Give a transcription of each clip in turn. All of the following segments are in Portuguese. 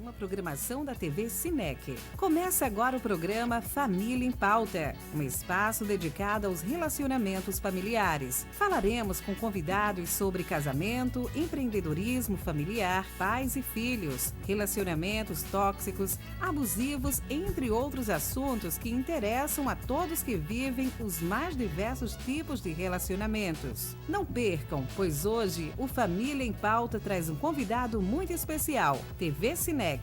uma programação da TV Cinec. Começa agora o programa Família em Pauta, um espaço dedicado aos relacionamentos familiares. Falaremos com convidados sobre casamento, empreendedorismo familiar, pais e filhos, relacionamentos tóxicos, abusivos, entre outros assuntos que interessam a todos que vivem os mais diversos tipos de relacionamentos. Não percam, pois hoje o Família em Pauta traz um convidado muito especial. TV Cinec,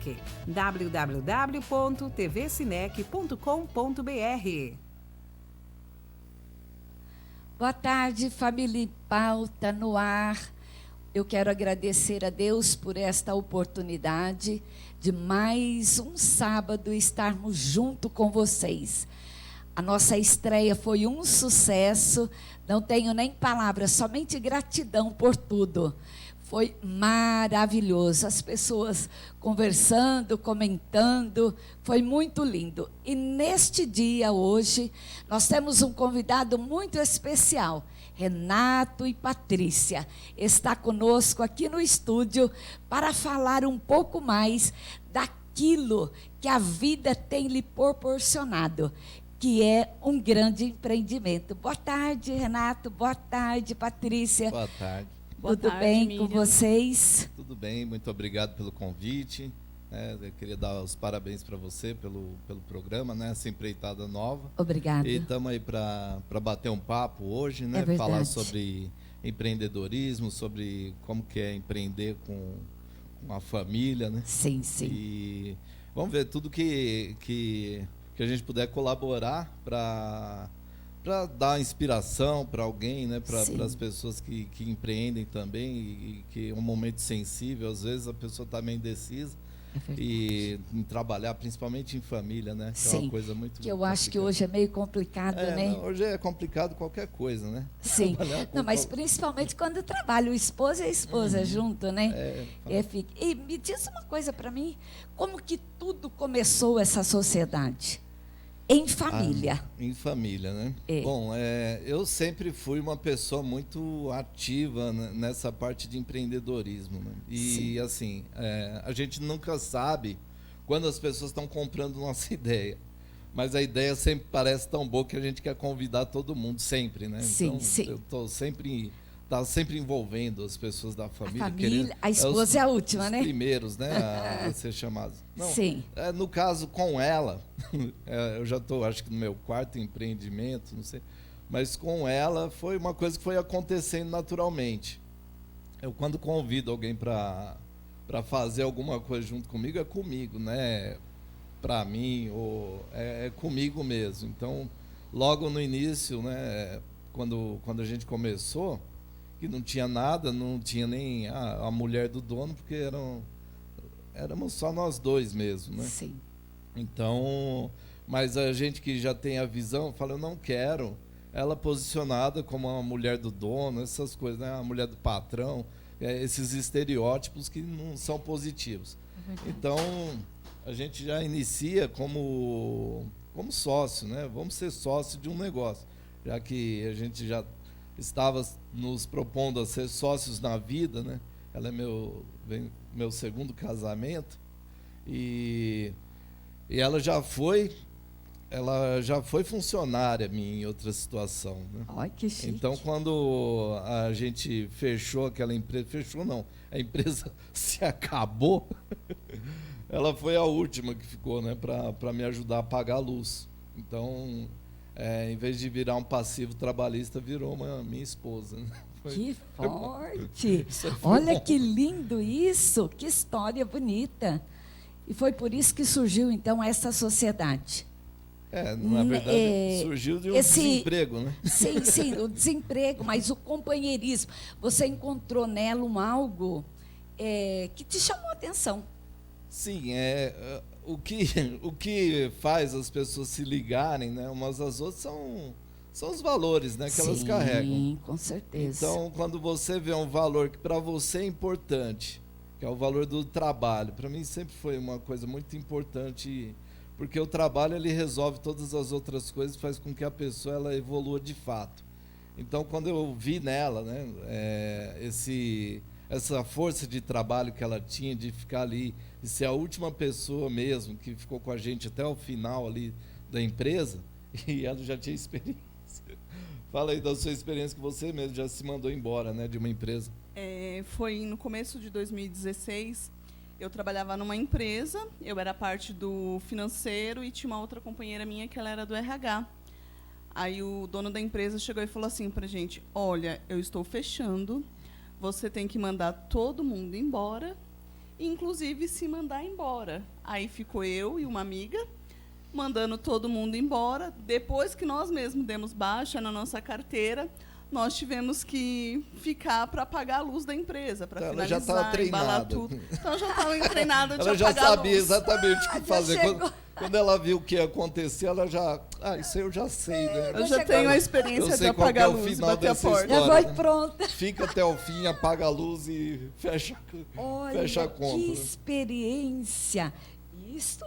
www.tvcinec.com.br. Boa tarde, Família em Pauta no ar. Eu quero agradecer a Deus por esta oportunidade de mais um sábado estarmos junto com vocês. A nossa estreia foi um sucesso, não tenho nem palavras, somente gratidão por tudo. Foi maravilhoso, as pessoas conversando, comentando, foi muito lindo. E neste dia hoje, nós temos um convidado muito especial, Renato e Patrícia. Está conosco aqui no estúdio para falar um pouco mais daquilo que a vida tem lhe proporcionado, que é um grande empreendimento. Boa tarde, Renato. Boa tarde, Patrícia. Boa tarde. Tudo bem, Miriam, com vocês? Tudo bem, muito obrigado pelo convite. Eu queria dar os parabéns para você pelo programa, né? Essa empreitada nova. Obrigada. E estamos aí para bater um papo hoje, né? Falar sobre empreendedorismo, sobre como que é empreender com a família, né? Sim, sim. E vamos ver tudo que a gente puder colaborar para dar inspiração para alguém, né? Para as pessoas que empreendem também e que é um momento sensível, às vezes a pessoa está meio indecisa. E em trabalhar, principalmente em família, né? Que é uma coisa muito que eu acho que hoje é meio complicado, né? Não, hoje é complicado qualquer coisa, né? Sim. Não, mas principalmente quando trabalha o esposo e a esposa junto, né? E me diz uma coisa para mim, como que tudo começou essa sociedade? Em família. Em família, né? Bom, eu sempre fui uma pessoa muito ativa nessa parte de empreendedorismo, né? E assim, a gente nunca sabe quando as pessoas estão comprando nossa ideia. Mas a ideia sempre parece tão boa que a gente quer convidar todo mundo, sempre, né? Sim, então, eu estou sempre envolvendo as pessoas da família. A esposa é a última, né? Os primeiros, né, a ser chamados. Não, sim. No caso, com ela, eu já estou, acho que no meu quarto empreendimento, não sei, mas com ela foi uma coisa que foi acontecendo naturalmente. Eu, quando convido alguém para fazer alguma coisa junto comigo, é comigo, né? Para mim, ou é comigo mesmo. Então, logo no início, né, quando a gente começou, que não tinha nada, não tinha nem a mulher do dono, porque éramos só nós dois mesmo, né? Sim. Então, mas a gente que já tem a visão, fala, eu não quero ela posicionada como a mulher do dono, essas coisas, né? A mulher do patrão, esses estereótipos que não são positivos. Então, a gente já inicia como sócio, né? Vamos ser sócio de um negócio, já que a gente já estava nos propondo a ser sócios na vida, né? Ela é meu segundo casamento e ela já foi funcionária minha em outra situação, né? Ai, que chique. Então, quando a gente fechou aquela empresa, a empresa se acabou, ela foi a última que ficou, né? Para me ajudar a pagar a luz. Então, em vez de virar um passivo trabalhista, virou minha esposa. Né? Que forte! Olha que lindo isso! Que história bonita! E foi por isso que surgiu, então, essa sociedade. Na verdade, surgiu de um desemprego, né? Sim, o desemprego, mas o companheirismo. Você encontrou nela algo que te chamou a atenção. Sim, o que faz as pessoas se ligarem, né, umas às outras são os valores, né, que elas carregam. Sim, com certeza. Então, quando você vê um valor que para você é importante, que é o valor do trabalho, para mim sempre foi uma coisa muito importante, porque o trabalho ele resolve todas as outras coisas, faz com que a pessoa ela evolua de fato. Então, quando eu vi nela, né, essa força de trabalho que ela tinha de ficar ali e ser a última pessoa mesmo que ficou com a gente até o final ali da empresa, e ela já tinha experiência. Fala aí da sua experiência que você mesmo já se mandou embora, né, de uma empresa. Foi no começo de 2016, eu trabalhava numa empresa, eu era parte do financeiro e tinha uma outra companheira minha que ela era do RH. Aí o dono da empresa chegou e falou assim pra gente: olha, eu estou fechando, você tem que mandar todo mundo embora, inclusive se mandar embora. Aí ficou eu e uma amiga mandando todo mundo embora. Depois que nós mesmos demos baixa na nossa carteira, nós tivemos que ficar para pagar a luz da empresa, para finalizar, já estava embalar treinada. tudo. Então, eu já estava treinada de Ela já apagar a sabia luz. exatamente o que fazer. chegou. Quando ela viu o que ia acontecer, ela já... isso aí eu já sei, né? Eu já tenho a experiência de sei qual que é apagar a o luz e final bater a dessa porta. Já história, foi né? pronta. Fica até o fim, apaga a luz e fecha a conta. Que experiência. Isso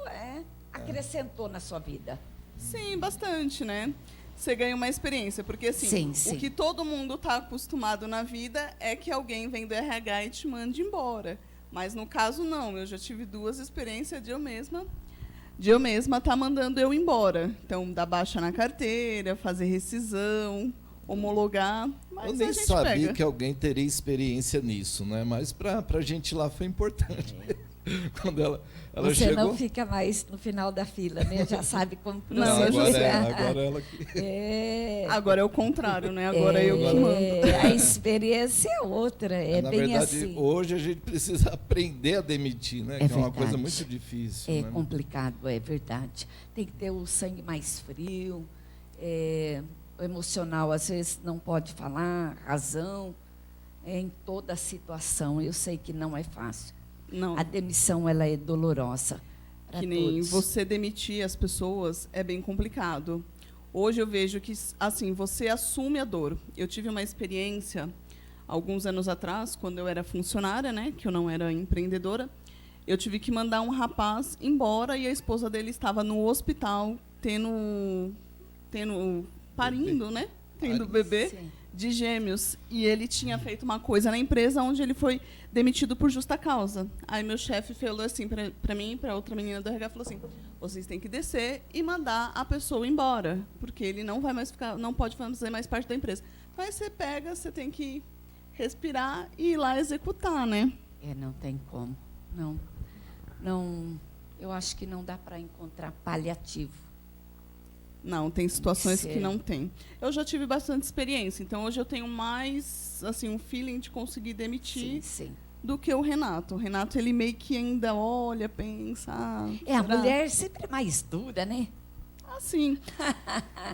acrescentou na sua vida. Sim, bastante, né? Você ganha uma experiência, porque assim, Sim. o que todo mundo está acostumado na vida é que alguém vem do RH e te mande embora. Mas no caso não, eu já tive 2 experiências de eu mesma tá mandando eu embora. Então, dar baixa na carteira, fazer rescisão, homologar, mas eu nem a gente sabia pega. que alguém teria experiência nisso, né? Mas pra gente lá foi importante. Quando ela Você chegou... não fica mais no final da fila, né? Já sabe como Não, proceder. agora ela que... Agora é o contrário, né? Agora é eu que mando. A experiência é outra, Na bem verdade, assim. hoje a gente precisa aprender a demitir, né? É Que é uma verdade. coisa muito difícil. É né? complicado, é verdade. Tem que ter o sangue mais frio, o emocional, às vezes, não pode falar, razão, em toda a situação. Eu sei que não é fácil. Não. A demissão, ela é dolorosa para Que nem todos. você demitir as pessoas é bem complicado. Hoje eu vejo que, assim, você assume a dor. Eu tive uma experiência, alguns anos atrás, quando eu era funcionária, né, que eu não era empreendedora, eu tive que mandar um rapaz embora e a esposa dele estava no hospital parindo, né, tendo bebê Sim. de gêmeos. E ele tinha feito uma coisa na empresa onde ele foi demitido por justa causa. Aí meu chefe falou assim para mim e para outra menina do RH, falou assim: vocês têm que descer e mandar a pessoa embora, porque ele não vai mais ficar, não pode fazer mais parte da empresa. Mas você pega, você tem que respirar e ir lá executar, né? Não tem como. Não, eu acho que não dá para encontrar paliativo. Não, tem situações Sério? que não tem. Eu já tive bastante experiência, então hoje eu tenho mais assim um feeling de conseguir demitir Sim. do que o Renato. O Renato, ele meio que ainda olha, pensa... A será? mulher sempre é mais dura, né? Assim.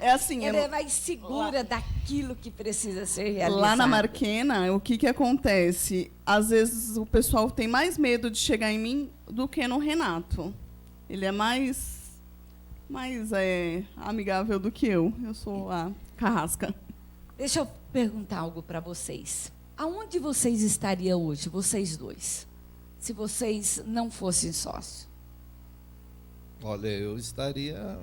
É assim. Ela é mais segura daquilo que precisa ser realizado. Lá na Marquena, o que acontece? Às vezes o pessoal tem mais medo de chegar em mim do que no Renato. Ele é mais amigável do que eu. Eu sou a carrasca. Deixa eu perguntar algo para vocês. Aonde vocês estariam hoje, vocês dois, se vocês não fossem sócios? Olha, eu estaria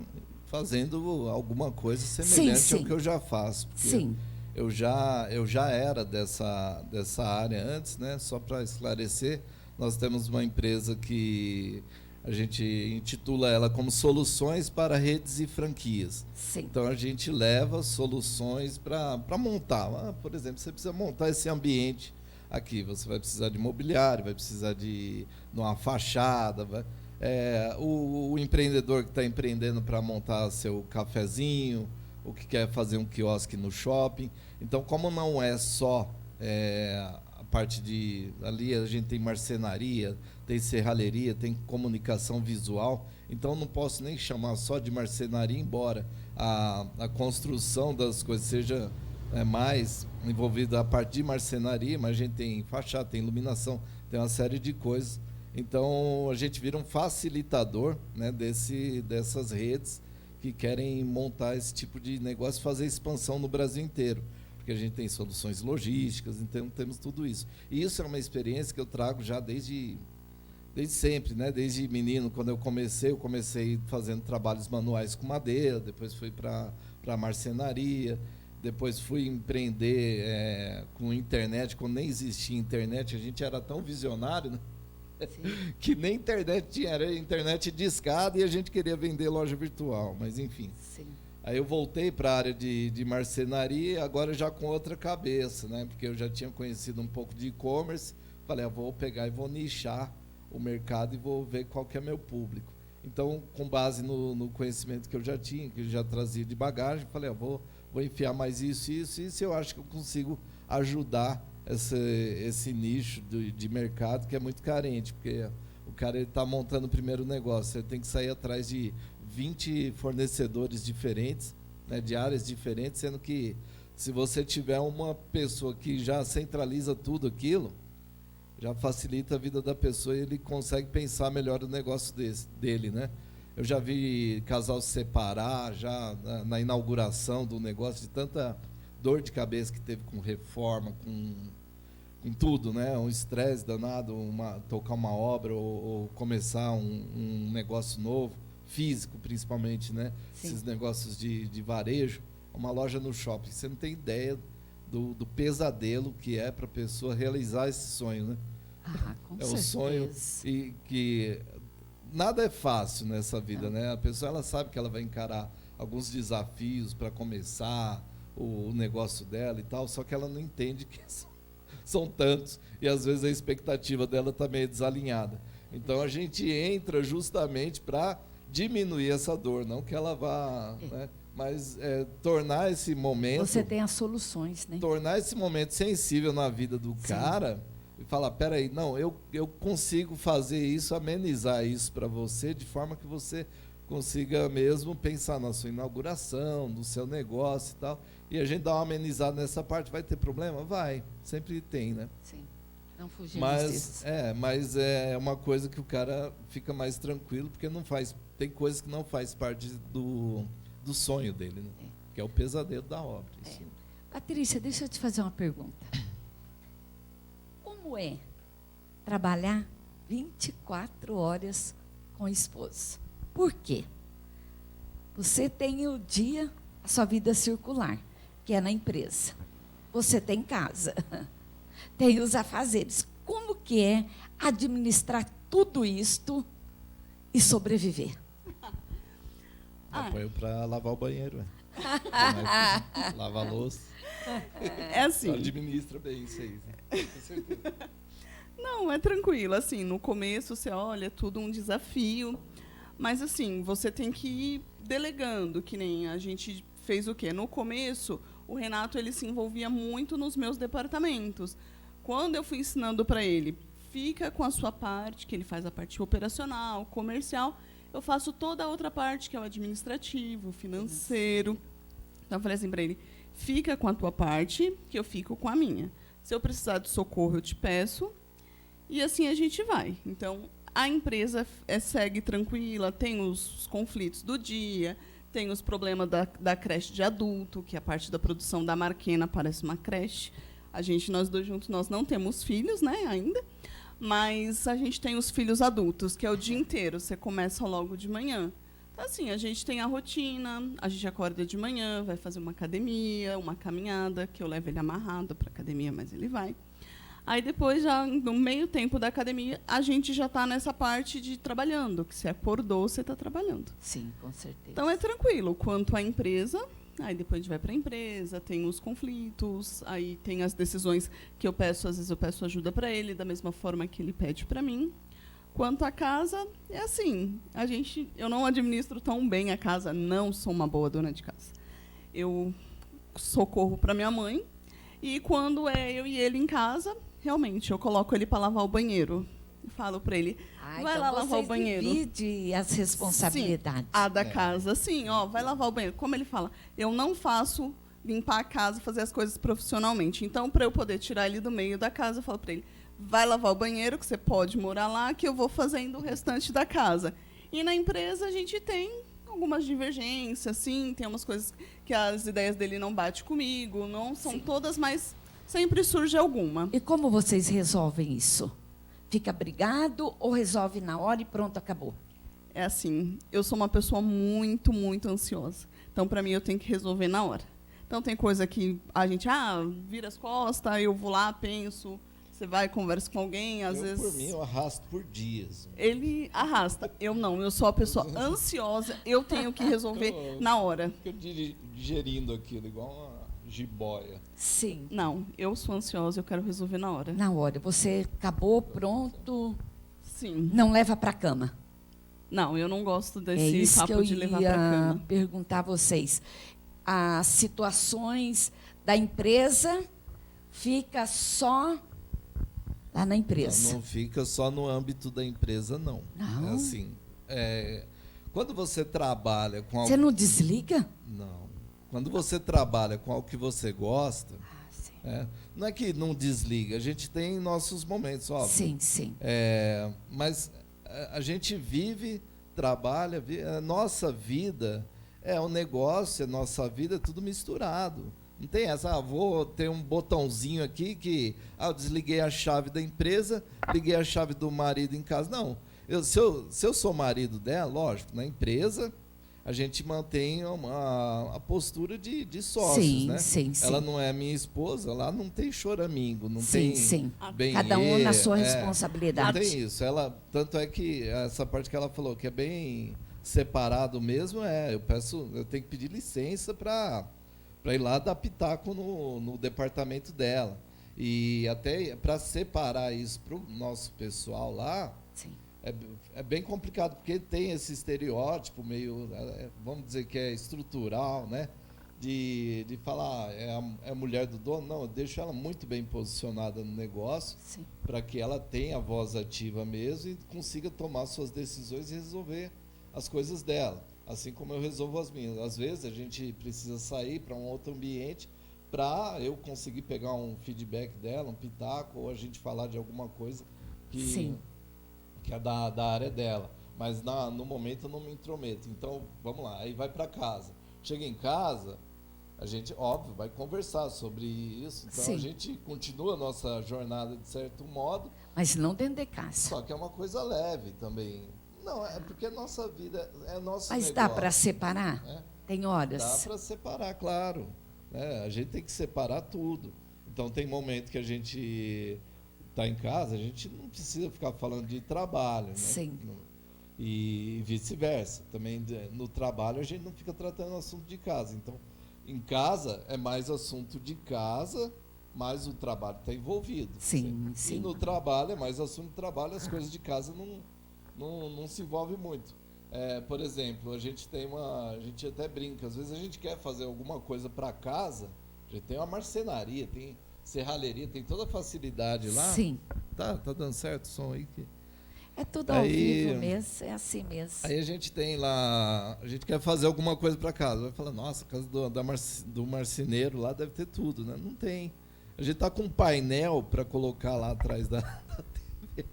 fazendo alguma coisa semelhante Sim. ao que eu já faço. Porque Sim. eu já era dessa área antes, né? Só para esclarecer, nós temos uma empresa que a gente intitula ela como Soluções para Redes e Franquias. Sim. Então, a gente leva soluções para montar. Por exemplo, você precisa montar esse ambiente aqui. Você vai precisar de mobiliário, vai precisar de uma fachada. O empreendedor que está empreendendo para montar seu cafezinho, o que quer fazer um quiosque no shopping. Então, como não é só a parte de... Ali a gente tem marcenaria, tem serralheria, tem comunicação visual. Então, não posso nem chamar só de marcenaria, embora a construção das coisas seja mais envolvida a parte de marcenaria, mas a gente tem fachada, tem iluminação, tem uma série de coisas. Então, a gente vira um facilitador, né, dessas redes que querem montar esse tipo de negócio, fazer expansão no Brasil inteiro. Porque a gente tem soluções logísticas, então temos tudo isso. E isso é uma experiência que eu trago já desde sempre, né? Desde menino, quando eu comecei fazendo trabalhos manuais com madeira, depois fui para marcenaria. depois fui empreender com internet, quando nem existia internet, a gente era tão visionário, né? Que nem internet tinha, era internet discada e a gente queria vender loja virtual, mas enfim. Sim. Aí eu voltei para a área de marcenaria, agora já com outra cabeça, né? Porque eu já tinha conhecido um pouco de e-commerce, falei, vou pegar e vou nichar o mercado e vou ver qual que é meu público. Então, com base no conhecimento que eu já tinha, que eu já trazia de bagagem, falei, vou enfiar mais isso, eu acho que eu consigo ajudar esse nicho de mercado que é muito carente, porque o cara está montando o primeiro negócio, ele tem que sair atrás de 20 fornecedores diferentes, né, de áreas diferentes, sendo que se você tiver uma pessoa que já centraliza tudo aquilo, já facilita a vida da pessoa e ele consegue pensar melhor o negócio dele, né? Eu já vi casal se separar já na inauguração do negócio, de tanta dor de cabeça que teve com reforma, com tudo, né? Um estresse danado, tocar uma obra ou começar um negócio novo, físico principalmente, né? Sim. Esses negócios de varejo, uma loja no shopping. Você não tem ideia do pesadelo que é para a pessoa realizar esse sonho, né? Com é certeza. O sonho e que nada é fácil nessa vida, né? A pessoa ela sabe que ela vai encarar alguns desafios para começar o negócio dela e tal, só que ela não entende que são tantos e às vezes a expectativa dela está meio desalinhada. Então a gente entra justamente para diminuir essa dor, não que ela vá, né? Mas tornar esse momento... Você tem as soluções, né? Tornar esse momento sensível na vida do cara e falar, peraí, não, eu consigo fazer isso, amenizar isso para você, de forma que você consiga mesmo pensar na sua inauguração, no seu negócio e tal. E a gente dá uma amenizada nessa parte. Vai ter problema? Vai. Sempre tem, né? Sim. Não fugimos disso. Mas é uma coisa que o cara fica mais tranquilo, porque não faz... Tem coisas que não faz parte do sonho dele, né? Que é o pesadelo da obra. Patrícia, deixa eu te fazer uma pergunta. Como é trabalhar 24 horas com o esposo? Por quê? Você tem o dia, a sua vida circular, que é na empresa. Você tem casa, tem os afazeres. Como que é administrar tudo isto e sobreviver? Apoio para lavar o banheiro. Lavar a louça. É assim. Administra bem isso aí. Com certeza. Não, é tranquilo. Assim, no começo você olha, é tudo um desafio. Mas, assim, você tem que ir delegando, que nem a gente fez o quê? No começo, o Renato ele se envolvia muito nos meus departamentos. Quando eu fui ensinando para ele, fica com a sua parte, que ele faz a parte operacional, comercial, eu faço toda a outra parte, que é o administrativo, financeiro. Então, eu falei assim para ele, fica com a tua parte, que eu fico com a minha. Se eu precisar de socorro, eu te peço. E assim a gente vai. Então, a empresa segue tranquila, tem os conflitos do dia, tem os problemas da creche de adulto, que a parte da produção da Marquena parece uma creche. Nós dois juntos, nós não temos filhos, né, ainda, mas a gente tem os filhos adultos, que é o dia inteiro, você começa logo de manhã. Então, assim, a gente tem a rotina, a gente acorda de manhã, vai fazer uma academia, uma caminhada, que eu levo ele amarrado para a academia, mas ele vai. Aí depois, já no meio tempo da academia, a gente já está nessa parte de trabalhando, que você acordou, você está trabalhando. Sim, com certeza. Então é tranquilo. Quanto à empresa, aí depois a gente vai para a empresa, tem os conflitos, aí tem as decisões que eu peço, às vezes eu peço ajuda para ele, da mesma forma que ele pede para mim. Quanto à casa, é assim, eu não administro tão bem a casa, não sou uma boa dona de casa. Eu socorro para minha mãe, e quando é eu e ele em casa, realmente, eu coloco ele para lavar o banheiro. Eu falo para ele, vai lá lavar o banheiro. Divide as responsabilidades. Sim, a da casa, sim, vai lavar o banheiro. Como ele fala, eu não faço limpar a casa, fazer as coisas profissionalmente. Então, para eu poder tirar ele do meio da casa, eu falo para ele, vai lavar o banheiro, que você pode morar lá, que eu vou fazendo o restante da casa. E na empresa a gente tem algumas divergências, sim, tem umas coisas que as ideias dele não batem comigo, não são todas, mas sempre surge alguma. E como vocês resolvem isso? Fica brigado ou resolve na hora e pronto, acabou? É assim, eu sou uma pessoa muito, muito ansiosa. Então, para mim, eu tenho que resolver na hora. Então tem coisa que a gente, vira as costas, eu vou lá, penso, você vai, conversa com alguém, às vezes... Por mim, eu arrasto por dias. Ele arrasta, eu não, eu sou a pessoa ansiosa, eu tenho que resolver na hora. Fico digerindo aquilo, igual uma jiboia. Sim. Não, eu sou ansiosa, eu quero resolver na hora. Na hora. Você acabou, pronto, Sim. não leva para a cama. Não, eu não gosto É desse isso que papo eu de levar ia pra cama. perguntar a vocês. As situações da empresa fica só lá na empresa. Não fica só no âmbito da empresa, não. Não? É assim, quando você trabalha com algo... Você não desliga? Não. Quando você trabalha com algo que você gosta, Sim. não é que não desliga, a gente tem nossos momentos, óbvio. Sim, sim. Mas a gente vive, trabalha, a nossa vida é um negócio, a nossa vida é tudo misturado. Não tem essa, vou ter um botãozinho aqui que eu desliguei a chave da empresa, liguei a chave do marido em casa. Não, se eu sou marido dela, lógico, na empresa a gente mantém a postura de sócios, Sim, né? sim, sim. Ela não é minha esposa, lá não tem choramingo, não Sim, tem sim. bem Cada um na sua responsabilidade. Não tem isso. Tanto é que essa parte que ela falou que é bem separado mesmo, eu tenho que pedir licença para ir lá dar pitaco no departamento dela. E até para separar isso para o nosso pessoal lá, Sim. é bem complicado, porque tem esse estereótipo meio, vamos dizer que é estrutural, né? De falar, é a mulher do dono. Não, eu deixo ela muito bem posicionada no negócio, para que ela tenha a voz ativa mesmo e consiga tomar suas decisões e resolver as coisas dela, assim como eu resolvo as minhas. Às vezes a gente precisa sair para um outro ambiente para eu conseguir pegar um feedback dela, um pitaco, ou a gente falar de alguma coisa que é da área dela. Mas no momento eu não me intrometo. Então, vamos lá, aí vai para casa. Chega em casa, a gente, óbvio, vai conversar sobre isso. Então, a gente continua a nossa jornada de certo modo. Mas não dentro de casa. Só que é uma coisa leve também. Não, é porque a nossa vida é nosso Mas negócio. dá para separar? Tem horas? Dá para separar, claro. A gente tem que separar tudo. Então, tem momento que a gente está em casa, a gente não precisa ficar falando de trabalho. Né? Sim. E vice-versa. Também no trabalho a gente não fica tratando assunto de casa. Então, em casa é mais assunto de casa, mas o trabalho está envolvido. Sim. E no trabalho é mais assunto de trabalho, as coisas de casa não se envolvem muito. Por exemplo, a gente até brinca, às vezes a gente quer fazer alguma coisa para casa, a gente tem uma marcenaria, tem serralheria, tem toda a facilidade lá. Sim. Tá dando certo o som aí? É tudo ao vivo mesmo, é assim mesmo. Aí a gente tem lá, a gente quer fazer alguma coisa para casa, vai falar, nossa, a casa do marceneiro lá deve ter tudo, né? Não tem. A gente tá com um painel para colocar lá atrás da TV.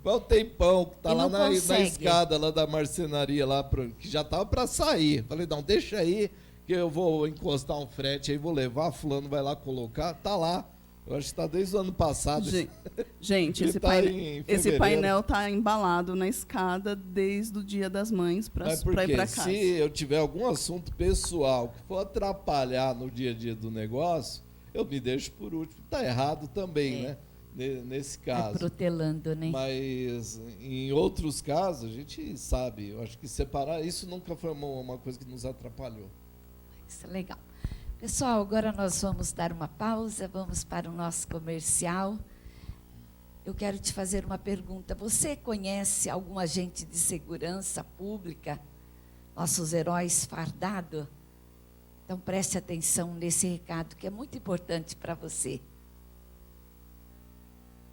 Vai um tempão que tá lá na escada lá da marcenaria lá, que já tava para sair. Falei, não, deixa aí que eu vou encostar um frete aí, vou levar, fulano vai lá colocar, tá lá. Eu acho que está desde o ano passado. Gente, esse painel está embalado na escada desde o Dia das Mães para ir para casa. Se eu tiver algum assunto pessoal que for atrapalhar no dia a dia do negócio, eu me deixo por último. Está errado também, né? Nesse caso. Protelando, né? Mas em outros casos, a gente sabe. Eu acho que separar, isso nunca foi uma coisa que nos atrapalhou. Isso é legal. Pessoal, agora nós vamos dar uma pausa, vamos para o nosso comercial. Eu quero te fazer uma pergunta. Você conhece algum agente de segurança pública? Nossos heróis fardados? Então preste atenção nesse recado que é muito importante para você.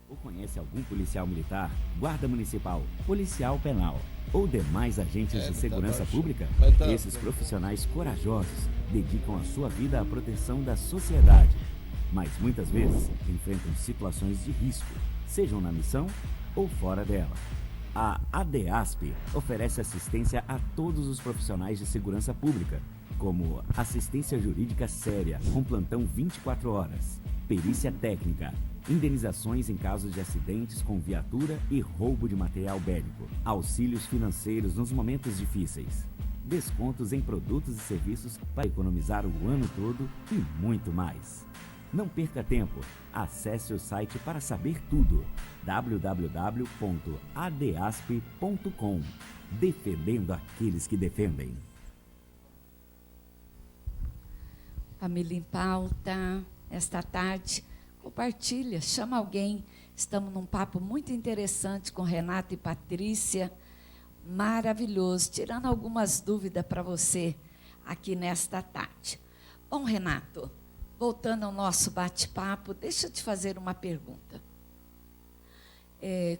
Ou conhece algum policial militar, guarda municipal, policial penal ou demais agentes de segurança pública? Esses profissionais corajosos dedicam a sua vida à proteção da sociedade, mas muitas vezes enfrentam situações de risco, sejam na missão ou fora dela. A ADASP oferece assistência a todos os profissionais de segurança pública, como assistência jurídica séria, com plantão 24 horas, perícia técnica, indenizações em casos de acidentes com viatura e roubo de material bélico, auxílios financeiros nos momentos difíceis, descontos em produtos e serviços para economizar o ano todo e muito mais. Não perca tempo, acesse o site para saber tudo, www.adasp.com, defendendo aqueles que defendem. Família em Pauta, esta tarde, compartilha, chama alguém. Estamos num papo muito interessante com Renato e Patrícia, maravilhoso, tirando algumas dúvidas para você aqui nesta tarde. Bom, Renato, voltando ao nosso bate-papo, deixa eu te fazer uma pergunta.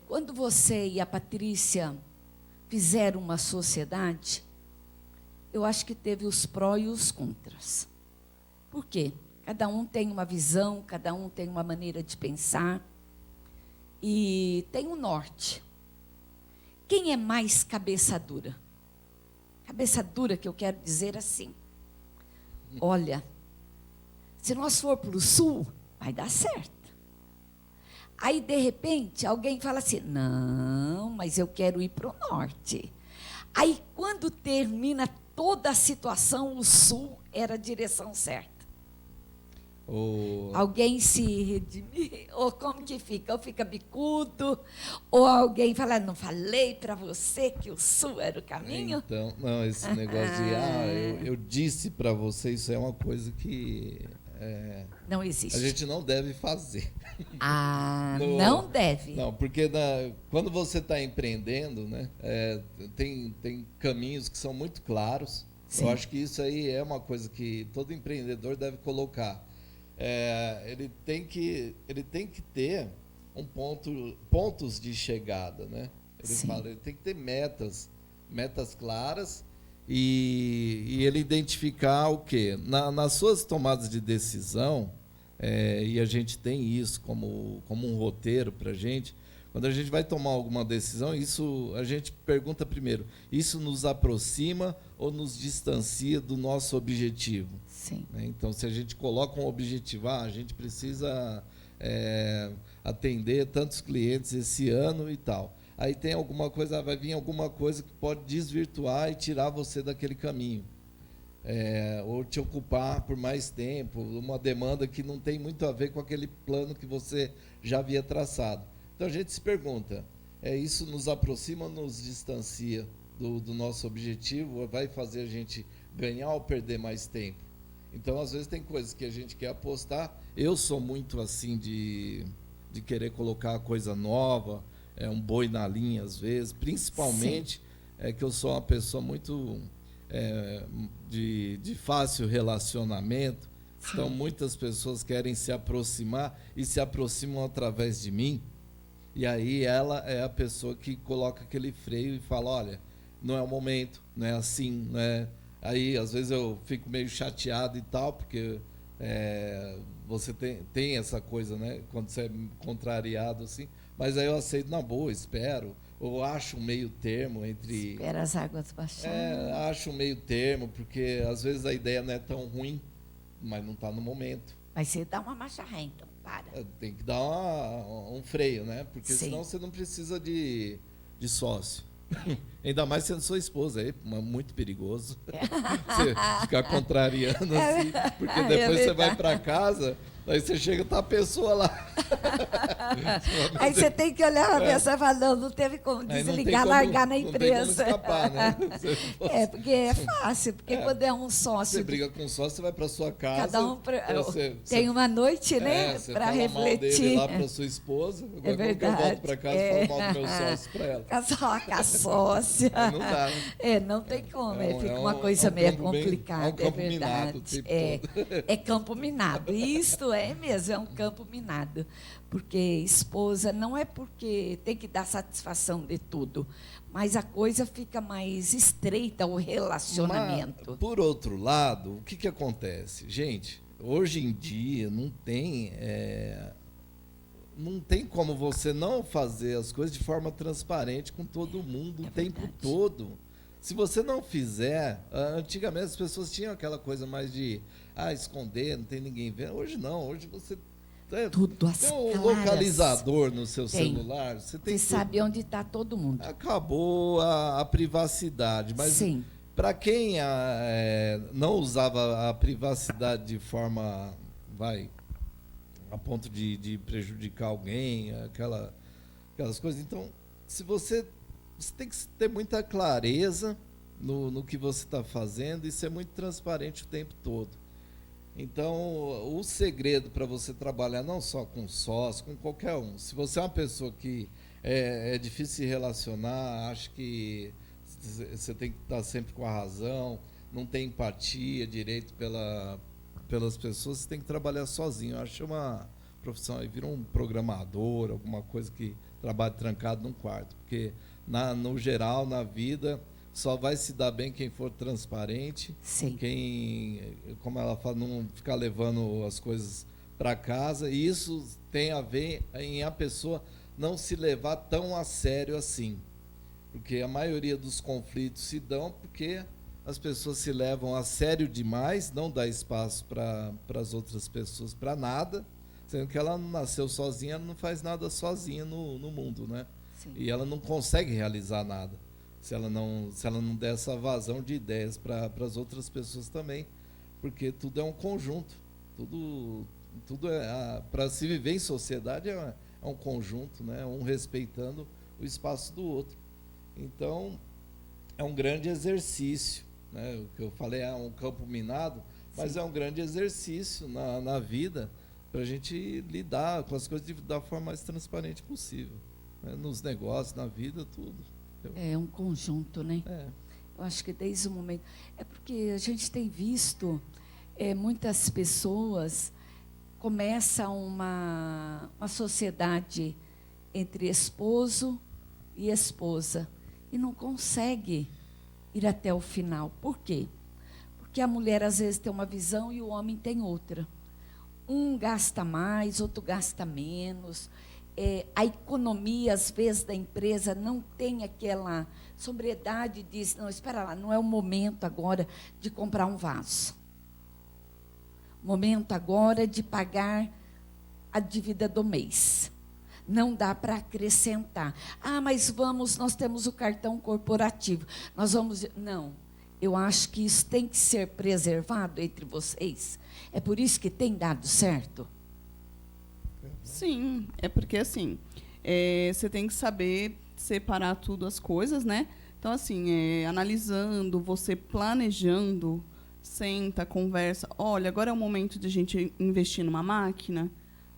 Quando você e a Patrícia fizeram uma sociedade, eu acho que teve os prós e os contras. Por quê? Cada um tem uma visão, cada um tem uma maneira de pensar e tem um norte. Quem é mais cabeça dura? Cabeça dura que eu quero dizer assim. Olha, se nós for para o sul, vai dar certo. Aí, de repente, alguém fala assim, não, mas eu quero ir para o norte. Aí, quando termina toda a situação, o sul era a direção certa. Alguém se redimir, ou como que fica? Ou fica bicudo, ou alguém fala, não falei para você que o sul era o caminho? Então, não, esse negócio de, eu disse para você, isso é uma coisa que... não existe. A gente não deve fazer. Não deve. Não, porque quando você está empreendendo, né, tem caminhos que são muito claros. Sim. Eu acho que isso aí é uma coisa que todo empreendedor deve colocar. Ele tem que ter pontos de chegada, né? Ele tem que ter metas claras e ele identificar o quê? Nas suas tomadas de decisão, e a gente tem isso como um roteiro para a gente. Quando a gente vai tomar alguma decisão, isso a gente pergunta primeiro, isso nos aproxima ou nos distancia do nosso objetivo? Sim. Então, se a gente coloca um objetivo, a gente precisa atender tantos clientes esse ano e tal. Aí tem alguma coisa, vai vir alguma coisa que pode desvirtuar e tirar você daquele caminho. Ou te ocupar por mais tempo, uma demanda que não tem muito a ver com aquele plano que você já havia traçado. Então, a gente se pergunta, isso nos aproxima ou nos distancia do nosso objetivo? Vai fazer a gente ganhar ou perder mais tempo? Então, às vezes, tem coisas que a gente quer apostar. Eu sou muito assim de querer colocar coisa nova, um boi na linha, às vezes. Principalmente, que eu sou uma pessoa muito de fácil relacionamento. Sim. Então, muitas pessoas querem se aproximar e se aproximam através de mim. E aí ela é a pessoa que coloca aquele freio e fala, olha, não é o momento, não é assim, não é... Aí, às vezes, eu fico meio chateado e tal, porque você tem essa coisa, né? Quando você é contrariado, assim. Mas aí eu aceito na boa, espero. Ou acho um meio termo entre... Espera as águas baixarem. Acho um meio termo, porque às vezes a ideia não é tão ruim, mas não está no momento. Mas você dá uma marcha ré, então, para. Tem que dar um freio, né? Porque senão você não precisa de sócio. Ainda mais sendo sua esposa, é muito perigoso. Você ficar contrariando assim, porque depois você vai para casa, aí você chega e tá a pessoa lá. Aí você tem que olhar para a pessoa e falar, não teve como desligar, largar na empresa. Não tem como escapar, né? Porque é fácil, porque quando é um sócio... Você briga com um sócio, você vai para sua casa. Cada um tem uma noite, né, para refletir. Você fala mal dele lá para sua esposa. É verdade. Eu volto para casa e falo mal do meu sócio para ela. Com a sócia. Não dá, né? Não tem como, fica uma coisa meio complicada, é verdade. É campo minado. Isto é mesmo, é um campo minado. Porque esposa não é porque tem que dar satisfação de tudo, mas a coisa fica mais estreita, o relacionamento. Mas, por outro lado, o que acontece? Gente, hoje em dia não tem como você não fazer as coisas de forma transparente com todo mundo o tempo todo. Se você não fizer, antigamente as pessoas tinham aquela coisa mais de esconder, não tem ninguém vendo. Hoje não, hoje você tudo às tem um localizador no seu celular. Você sabe onde está todo mundo. Acabou a privacidade, mas sim. Para quem não usava a privacidade de forma, a ponto de prejudicar alguém, aquelas coisas. Então, você tem que ter muita clareza no que você está fazendo e ser muito transparente o tempo todo. Então, o segredo para você trabalhar não só com sócio, com qualquer um. Se você é uma pessoa que é difícil se relacionar, acha que você tem que estar sempre com a razão, não tem empatia direito pelas pessoas, você tem que trabalhar sozinho. Eu acho uma profissão, aí vira um programador, alguma coisa que trabalha trancado num quarto. Porque, no geral, na vida, só vai se dar bem quem for transparente. Sim. Quem, como ela fala, não ficar levando as coisas para casa. E isso tem a ver em a pessoa não se levar tão a sério assim. Porque a maioria dos conflitos se dão porque as pessoas se levam a sério demais, não dá espaço para as outras pessoas para nada, sendo que ela não nasceu sozinha, ela não faz nada sozinha no mundo, né? Sim. E ela não consegue realizar nada se ela não der essa vazão de ideias para as outras pessoas também, porque tudo é um conjunto, tudo para se viver em sociedade é um conjunto, né? Um respeitando o espaço do outro. Então, é um grande exercício, né? O que eu falei é um campo minado, mas é um grande exercício na vida para a gente lidar com as coisas da forma mais transparente possível, né? Nos negócios, na vida, tudo. É um conjunto, né? Eu acho que desde o momento... É porque a gente tem visto muitas pessoas... Começa uma sociedade entre esposo e esposa e não consegue ir até o final. Por quê? Porque a mulher às vezes tem uma visão e o homem tem outra. Um gasta mais, outro gasta menos. A economia, às vezes, da empresa não tem aquela sobriedade de dizer, não, espera lá, não é o momento agora de comprar um vaso. Momento agora de pagar a dívida do mês. Não dá para acrescentar. Mas nós temos o cartão corporativo. Nós vamos... Não, eu acho que isso tem que ser preservado entre vocês. É por isso que tem dado certo? Sim, é porque assim, você tem que saber separar tudo as coisas, né? Então, assim, analisando, você planejando... Senta, conversa. Olha, agora é o momento de a gente investir numa máquina.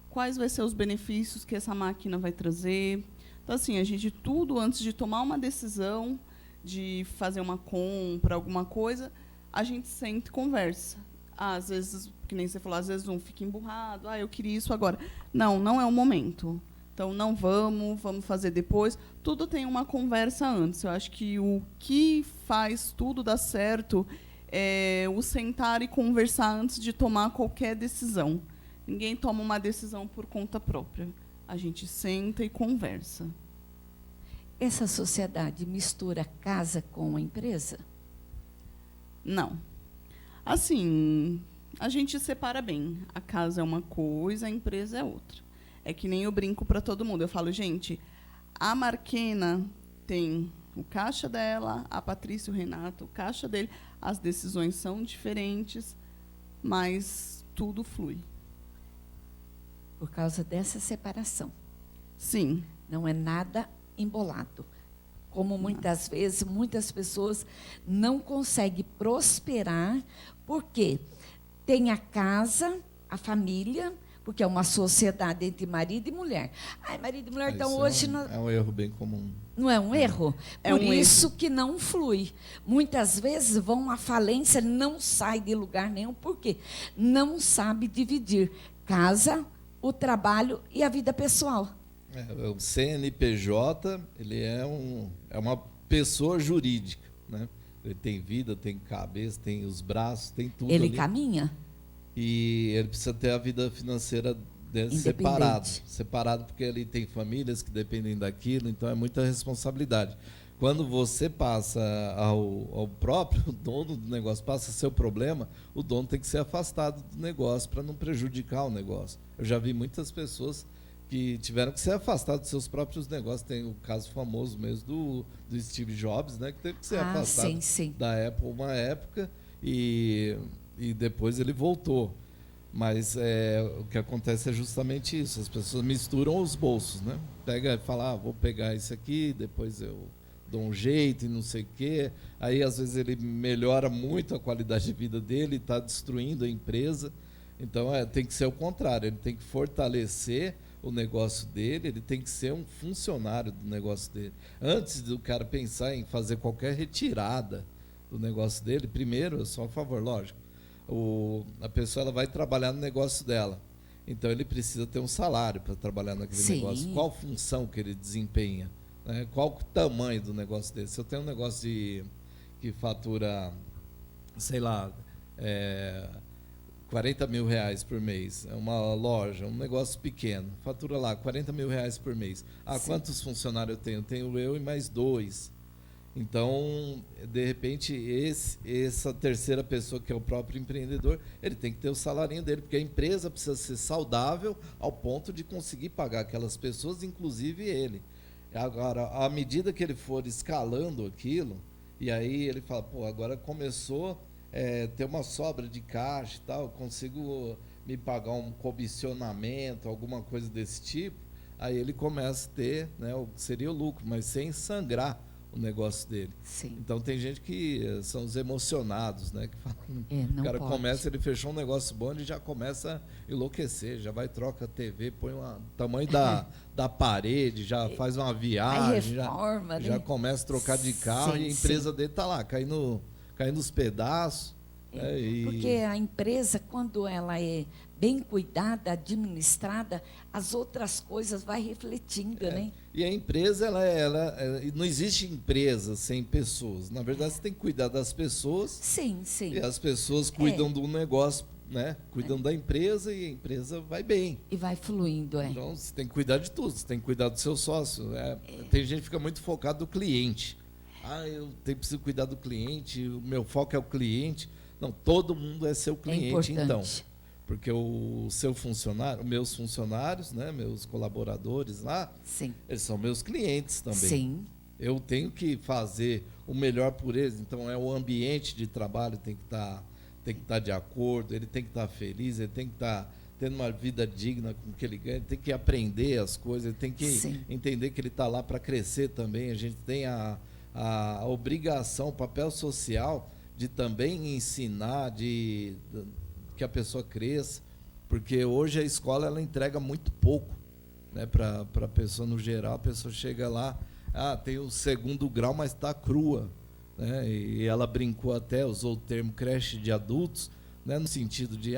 Quais vai ser os benefícios que essa máquina vai trazer? Então, assim, a gente tudo antes de tomar uma decisão, de fazer uma compra, alguma coisa, a gente senta e conversa. Às vezes, que nem você falou, às vezes um fica emburrado. Eu queria isso agora. Não é o momento. Então, não vamos fazer depois. Tudo tem uma conversa antes. Eu acho que o que faz tudo dar certo o sentar e conversar antes de tomar qualquer decisão. Ninguém toma uma decisão por conta própria. A gente senta e conversa. Essa sociedade mistura casa com a empresa? Não. Assim, a gente separa bem. A casa é uma coisa, a empresa é outra. É que nem eu brinco para todo mundo. Eu falo, gente, a Marquena tem o caixa dela, a Patrícia e o Renato, o caixa dele. As decisões são diferentes, mas tudo flui. Por causa dessa separação. Sim. Não é nada embolado. Como muitas vezes, muitas pessoas não conseguem prosperar, porque tem a casa, a família, porque é uma sociedade entre marido e mulher. Marido e mulher, então hoje... É um erro bem comum. Não é um erro? É Por um isso erro. que não flui. Muitas vezes vão à falência, não sai de lugar nenhum. Por quê? Não sabe dividir casa, o trabalho e a vida pessoal. O CNPJ, ele é uma pessoa jurídica, né? Ele tem vida, tem cabeça, tem os braços, tem tudo Ele ali. caminha? E ele precisa ter a vida financeira dele separado, porque ele tem famílias que dependem daquilo, então é muita responsabilidade. Quando você passa ao próprio dono do negócio, passa seu problema, o dono tem que ser afastado do negócio para não prejudicar o negócio. Eu já vi muitas pessoas que tiveram que ser afastados dos seus próprios negócios. Tem o caso famoso mesmo do Steve Jobs, né, que teve que ser afastado da Apple uma época e depois ele voltou. Mas o que acontece é justamente isso, as pessoas misturam os bolsos, né? Pega e fala, vou pegar isso aqui, depois eu dou um jeito e não sei o quê. Aí, às vezes, ele melhora muito a qualidade de vida dele, está destruindo a empresa. Então, tem que ser o contrário, ele tem que fortalecer o negócio dele, ele tem que ser um funcionário do negócio dele. Antes do cara pensar em fazer qualquer retirada do negócio dele, primeiro, eu sou a favor, lógico, a pessoa ela vai trabalhar no negócio dela. Então, ele precisa ter um salário para trabalhar naquele negócio. Qual função que ele desempenha? Né? Qual o tamanho do negócio dele? Se eu tenho um negócio que fatura, sei lá, 40 mil reais por mês, é uma loja, um negócio pequeno, fatura lá 40 mil reais por mês. Quantos funcionários eu tenho? Tenho eu e mais 2. Então, de repente, essa terceira pessoa, que é o próprio empreendedor, ele tem que ter o salarinho dele, porque a empresa precisa ser saudável ao ponto de conseguir pagar aquelas pessoas, inclusive ele. Agora, à medida que ele for escalando aquilo, e aí ele fala, agora começou ter uma sobra de caixa e tal, consigo me pagar um comissionamento, alguma coisa desse tipo, aí ele começa a ter, né, seria o lucro, mas sem sangrar o negócio dele. Sim. Então tem gente que são os emocionados, né, que falam, o cara começa, ele fechou um negócio bom, ele já começa a enloquecer, já vai, troca a TV, põe o tamanho da parede, já faz uma viagem, reforma, já começa a trocar de carro, e a empresa dele está lá, caindo nos pedaços. Porque a empresa, quando ela é bem cuidada, administrada, as outras coisas vai refletindo, né? E a empresa, não existe empresa sem pessoas. Na verdade, você tem que cuidar das pessoas. Sim. E as pessoas cuidam do negócio, né? Cuidam da empresa e a empresa vai bem. E vai fluindo, Então, você tem que cuidar de tudo. Você tem que cuidar do seu sócio. Tem gente que fica muito focado no cliente. Eu preciso cuidar do cliente, o meu foco é o cliente. Não, todo mundo é seu cliente, então. Porque o seu funcionário, meus funcionários, né, meus colaboradores lá, eles são meus clientes também. Sim. Eu tenho que fazer o melhor por eles. Então, o ambiente de trabalho tem que estar de acordo, ele tem que estar feliz, ele tem que estar tendo uma vida digna com o que ele ganha, ele tem que aprender as coisas, ele tem que entender que ele está lá para crescer também. A gente tem a obrigação, o papel social de também ensinar, que a pessoa cresça, porque hoje a escola ela entrega muito pouco, né, para a pessoa no geral. A pessoa chega lá, tem o 2º grau, mas está crua, né, e ela brincou até, usou o termo creche de adultos, né, no sentido de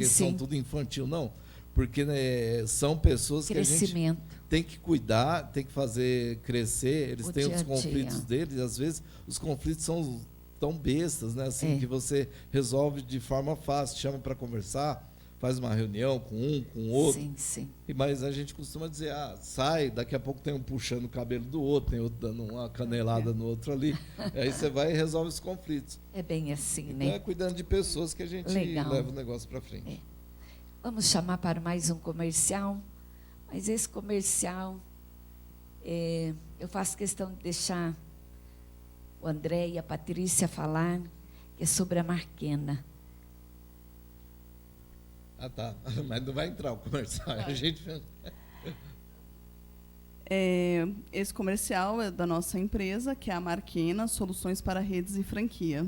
são tudo infantil, não, porque, né, são pessoas que a gente tem que cuidar, tem que fazer crescer. Eles têm os conflitos deles, e às vezes os conflitos são tão bestas, né? Assim, que você resolve de forma fácil, chama para conversar, faz uma reunião com um, com o outro. Sim. Mas a gente costuma dizer, sai, daqui a pouco tem um puxando o cabelo do outro, tem outro dando uma canelada no outro ali. Aí você vai e resolve os conflitos. É bem assim, então, né? Cuidando de pessoas que a gente leva o negócio para frente. Vamos chamar para mais um comercial. Mas esse comercial, eu faço questão de deixar o André e a Patrícia falar, que é sobre a Marquena. Tá. Mas não vai entrar o comercial. A gente... Esse comercial é da nossa empresa, que é a Marquena, Soluções para Redes e Franquia.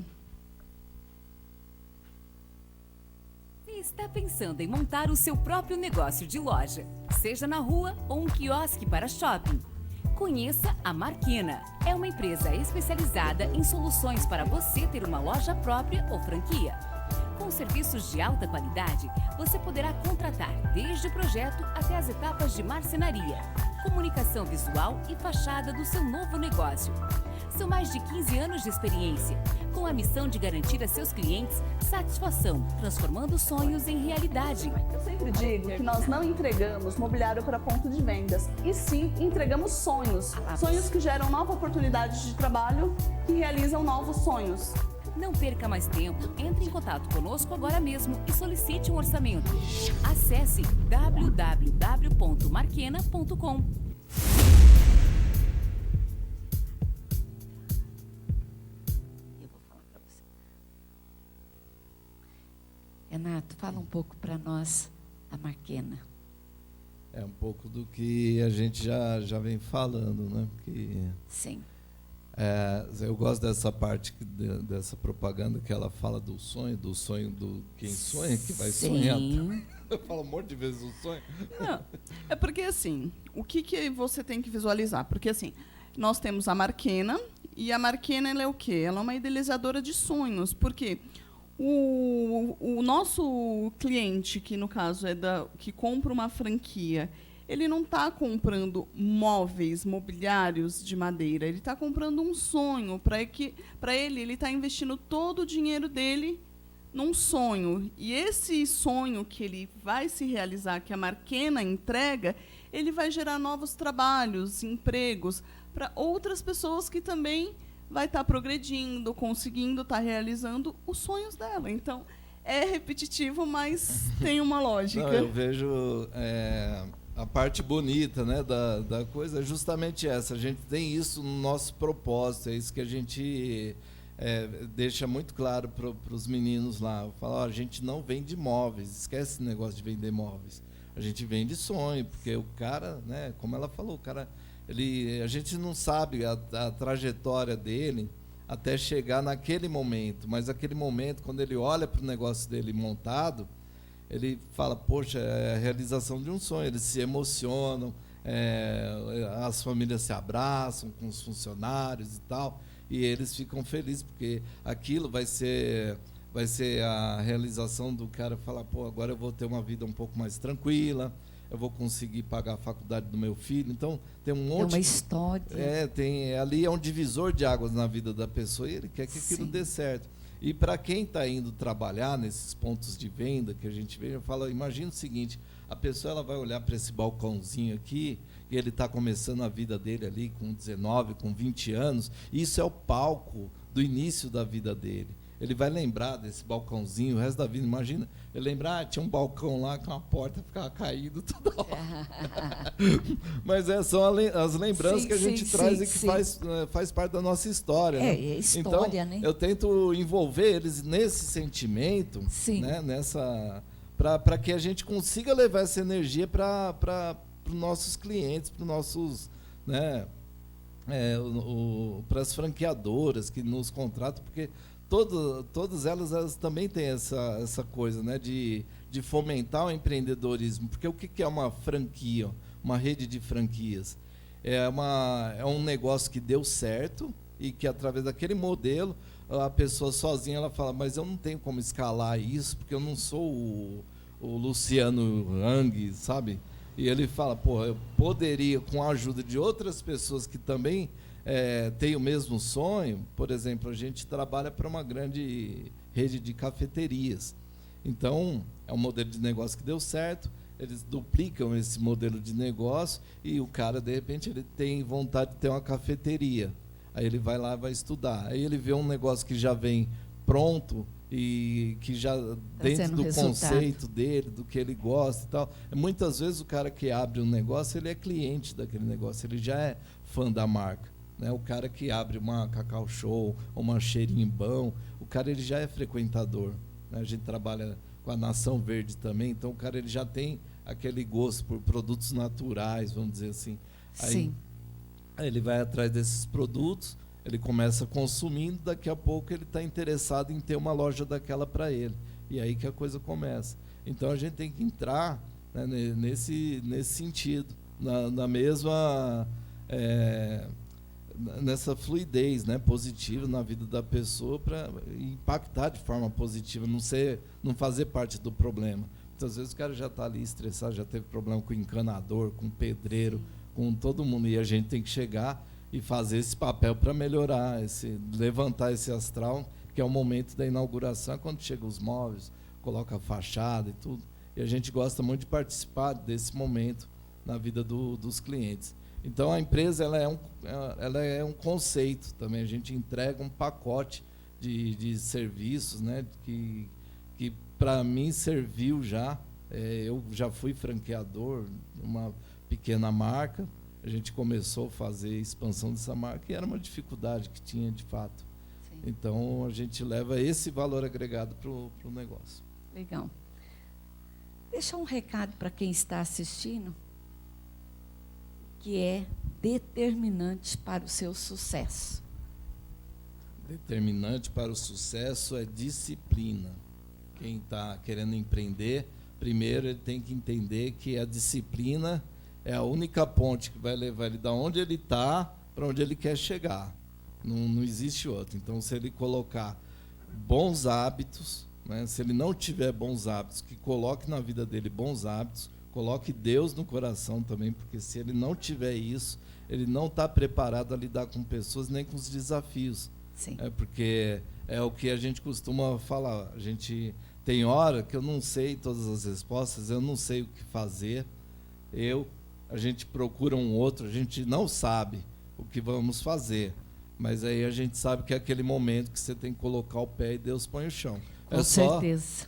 Está pensando em montar o seu próprio negócio de loja, seja na rua ou um quiosque para shopping? Conheça a Marquena. É uma empresa especializada em soluções para você ter uma loja própria ou franquia. Com serviços de alta qualidade, você poderá contratar desde o projeto até as etapas de marcenaria, comunicação visual e fachada do seu novo negócio. São mais de 15 anos de experiência, com a missão de garantir a seus clientes satisfação, transformando sonhos em realidade. Eu sempre digo que nós não entregamos mobiliário para ponto de vendas, e sim entregamos sonhos. Sonhos que geram nova oportunidade de trabalho, que realizam novos sonhos. Não perca mais tempo. Entre em contato conosco agora mesmo e solicite um orçamento. Acesse www.marquena.com. Renato, fala um pouco para nós a Marquena. É um pouco do que a gente já vem falando, né? Que, sim. Eu gosto dessa parte, dessa propaganda que ela fala do sonho do quem sonha, que vai sonhar. Eu falo um monte de vezes o sonho. Não, é porque, assim, o que você tem que visualizar? Porque, assim, nós temos a Marquena, e a Marquena, ela é o quê? Ela é uma idealizadora de sonhos, porque o nosso cliente, que no caso que compra uma franquia, ele não está comprando móveis, mobiliários de madeira, ele está comprando um sonho. Para ele está investindo todo o dinheiro dele num sonho. E esse sonho que ele vai se realizar, que a Marquena entrega, ele vai gerar novos trabalhos, empregos para outras pessoas que também vai estar progredindo, conseguindo estar realizando os sonhos dela. Então, é repetitivo, mas tem uma lógica. Não, eu vejo a parte bonita, né, da coisa é justamente essa. A gente tem isso no nosso propósito, é isso que a gente deixa muito claro para os meninos lá. Fala, a gente não vende móveis, esquece esse negócio de vender móveis. A gente vende sonho, porque o cara, né, como ela falou, o cara... a gente não sabe a trajetória dele até chegar naquele momento, mas aquele momento, quando ele olha para o negócio dele montado, ele fala, poxa, é a realização de um sonho. Eles se emocionam, as famílias se abraçam com os funcionários e tal, e eles ficam felizes, porque aquilo vai ser a realização do cara falar, pô, agora eu vou ter uma vida um pouco mais tranquila, eu vou conseguir pagar a faculdade do meu filho. Então, tem um monte... É uma história. Ali é um divisor de águas na vida da pessoa e ele quer que aquilo dê certo. E para quem está indo trabalhar nesses pontos de venda que a gente vê, eu falo, imagina o seguinte, a pessoa ela vai olhar para esse balcãozinho aqui, e ele está começando a vida dele ali com 19, com 20 anos, e isso é o palco do início da vida dele. Ele vai lembrar desse balcãozinho o resto da vida. Imagina, ele lembrar, tinha um balcão lá com a porta ficava caído toda hora. Mas são as lembranças que a gente traz e que faz parte da nossa história. É história, então, né? Eu tento envolver eles nesse sentimento, né, para que a gente consiga levar essa energia para os nossos clientes, para os nossos... Né, para as franqueadoras que nos contratam, porque... Todas elas também têm essa coisa, né, de fomentar o empreendedorismo. Porque o que é uma franquia, uma rede de franquias? É um negócio que deu certo e que, através daquele modelo, a pessoa sozinha ela fala, mas eu não tenho como escalar isso, porque eu não sou o Luciano Hang, sabe? E ele fala, pô, eu poderia, com a ajuda de outras pessoas que também... tem o mesmo sonho. Por exemplo, a gente trabalha para uma grande rede de cafeterias. Então, é um modelo de negócio que deu certo, eles duplicam esse modelo de negócio e o cara, de repente, ele tem vontade de ter uma cafeteria. Aí ele vai lá e vai estudar. Aí ele vê um negócio que já vem pronto e que já dentro do conceito dele, do que ele gosta e tal. Muitas vezes o cara que abre um negócio, ele é cliente daquele negócio, ele já é fã da marca. Né, o cara que abre uma Cacau Show, uma Xerimbão, o cara ele já é frequentador. Né? A gente trabalha com a Nação Verde também, então o cara ele já tem aquele gosto por produtos naturais, vamos dizer assim. Aí ele vai atrás desses produtos, ele começa consumindo, daqui a pouco ele está interessado em ter uma loja daquela para ele. E aí que a coisa começa. Então a gente tem que entrar, né, nesse sentido, na mesma... nessa fluidez, né, positiva na vida da pessoa para impactar de forma positiva, não fazer parte do problema. Muitas vezes o cara já está ali estressado, já teve problema com o encanador, com o pedreiro, com todo mundo, e a gente tem que chegar e fazer esse papel para melhorar, levantar esse astral, que é o momento da inauguração, quando chegam os móveis, coloca a fachada e tudo. E a gente gosta muito de participar desse momento na vida dos clientes. Então, a empresa ela é um conceito também. A gente entrega um pacote de serviços, né? Que para mim serviu já. Eu já fui franqueador de uma pequena marca. A gente começou a fazer expansão dessa marca e era uma dificuldade que tinha de fato. Sim. Então a gente leva esse valor agregado para o negócio. Legal. Deixa um recado para quem está assistindo, que é determinante para o seu sucesso. Determinante para o sucesso é disciplina. Quem está querendo empreender, primeiro ele tem que entender que a disciplina é a única ponte que vai levar ele da onde ele está para onde ele quer chegar. Não existe outro. Então, se ele colocar bons hábitos, né, se ele não tiver bons hábitos, que coloque na vida dele bons hábitos, coloque Deus no coração também, porque se ele não tiver isso, ele não está preparado a lidar com pessoas nem com os desafios. Sim. Porque é o que a gente costuma falar. A gente tem hora que eu não sei todas as respostas, eu não sei o que fazer. A gente procura um outro, a gente não sabe o que vamos fazer. Mas aí a gente sabe que é aquele momento que você tem que colocar o pé e Deus põe o chão. Com certeza.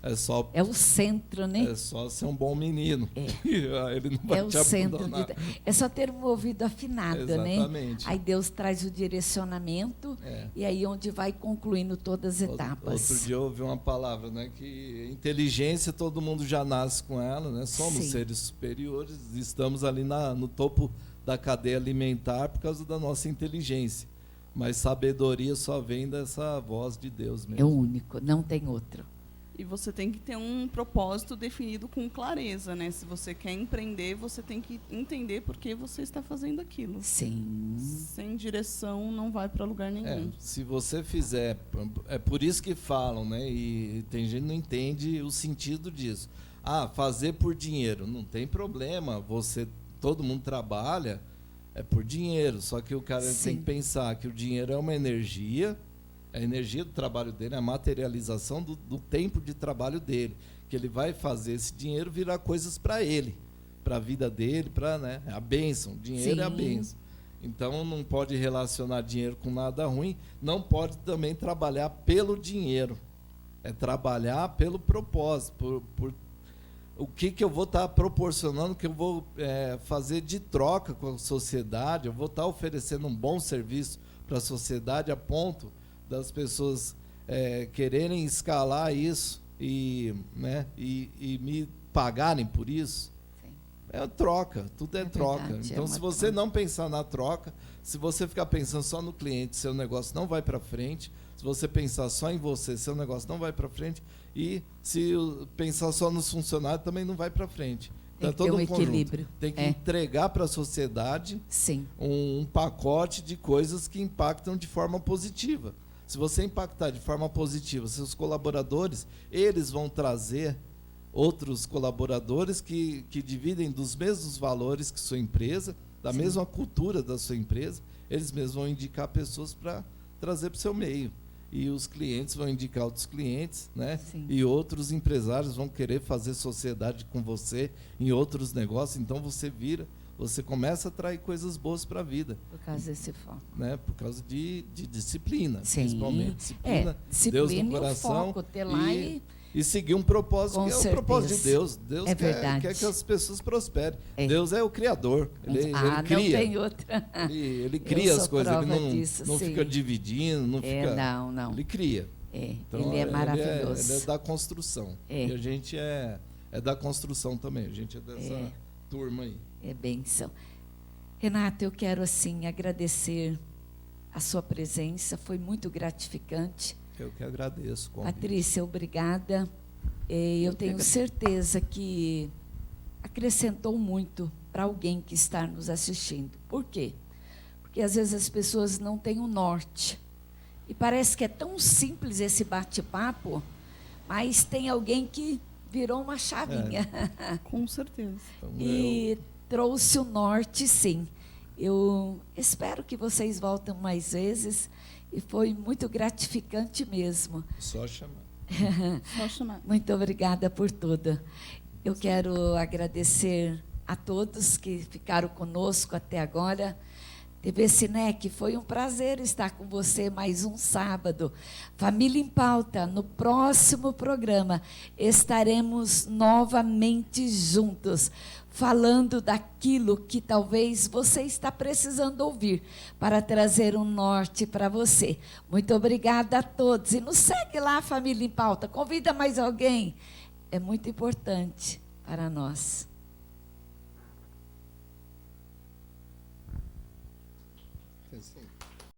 É o centro, né? É só ser um bom menino. Ele não vai te abandonar. É só ter um ouvido afinado, exatamente, né? Aí Deus traz o direcionamento e aí onde vai concluindo todas as etapas. Outro dia eu ouvi uma palavra, né? Que inteligência todo mundo já nasce com ela, né? Somos seres superiores, estamos ali no topo da cadeia alimentar por causa da nossa inteligência. Mas sabedoria só vem dessa voz de Deus mesmo. É o único, não tem outro. E você tem que ter um propósito definido com clareza, né? Se você quer empreender, você tem que entender por que você está fazendo aquilo. Sim. Sem direção, não vai para lugar nenhum. Se você fizer... É por isso que falam, né? E tem gente que não entende o sentido disso. Fazer por dinheiro. Não tem problema. Todo mundo trabalha... É por dinheiro, só que o cara tem que pensar que o dinheiro é uma energia, a energia do trabalho dele, a materialização do tempo de trabalho dele, que ele vai fazer esse dinheiro virar coisas para ele, para a vida dele, para, né, a bênção. Dinheiro é a bênção. Então não pode relacionar dinheiro com nada ruim, não pode também trabalhar pelo dinheiro, é trabalhar pelo propósito, por o que eu vou estar proporcionando, o que eu vou fazer de troca com a sociedade, eu vou estar oferecendo um bom serviço para a sociedade a ponto das pessoas quererem escalar isso e me pagarem por isso. Sim. É troca, tudo é troca. Verdade, então, se você não pensar na troca, se você ficar pensando só no cliente, seu negócio não vai para frente. Se você pensar só em você, seu negócio não vai para frente. E se pensar só nos funcionários, também não vai para frente. Tem que ter um equilíbrio. Tem que entregar para a sociedade um pacote de coisas que impactam de forma positiva. Se você impactar de forma positiva seus colaboradores, eles vão trazer outros colaboradores que dividem dos mesmos valores que sua empresa, da mesma cultura da sua empresa. Eles mesmos vão indicar pessoas para trazer para o seu meio. E os clientes vão indicar outros clientes, né? E outros empresários vão querer fazer sociedade com você em outros negócios. Então você começa a atrair coisas boas para a vida. Por causa desse foco. Né? Por causa de disciplina, principalmente. Disciplina, Deus no coração. Foco, ter lá e seguir um propósito, que é o propósito de Deus. Deus quer que as pessoas prosperem. Deus é o Criador. Ele cria. Não tem outra. Ele cria as coisas, ele não fica dividindo, não fica. Não. Ele cria. Então, ele é maravilhoso. Ele é da construção. E a gente é da construção também. A gente é dessa turma aí. É bênção. Renata, eu quero assim agradecer a sua presença, foi muito gratificante. Eu que agradeço. Patrícia, obrigada. Eu tenho certeza que acrescentou muito para alguém que está nos assistindo. Por quê? Porque às vezes as pessoas não têm o norte. E parece que é tão simples esse bate-papo, mas tem alguém que virou uma chavinha. Com certeza. E trouxe o norte, sim. Eu espero que vocês voltem mais vezes. E foi muito gratificante mesmo. Só chamar. Só chamar. Muito obrigada por tudo. Eu quero agradecer a todos que ficaram conosco até agora. TV Sinec, foi um prazer estar com você mais um sábado. Família em Pauta, no próximo programa estaremos novamente juntos, falando daquilo que talvez você está precisando ouvir, para trazer um norte para você. Muito obrigada a todos. E nos segue lá, Família em Pauta. Convida mais alguém. É muito importante para nós.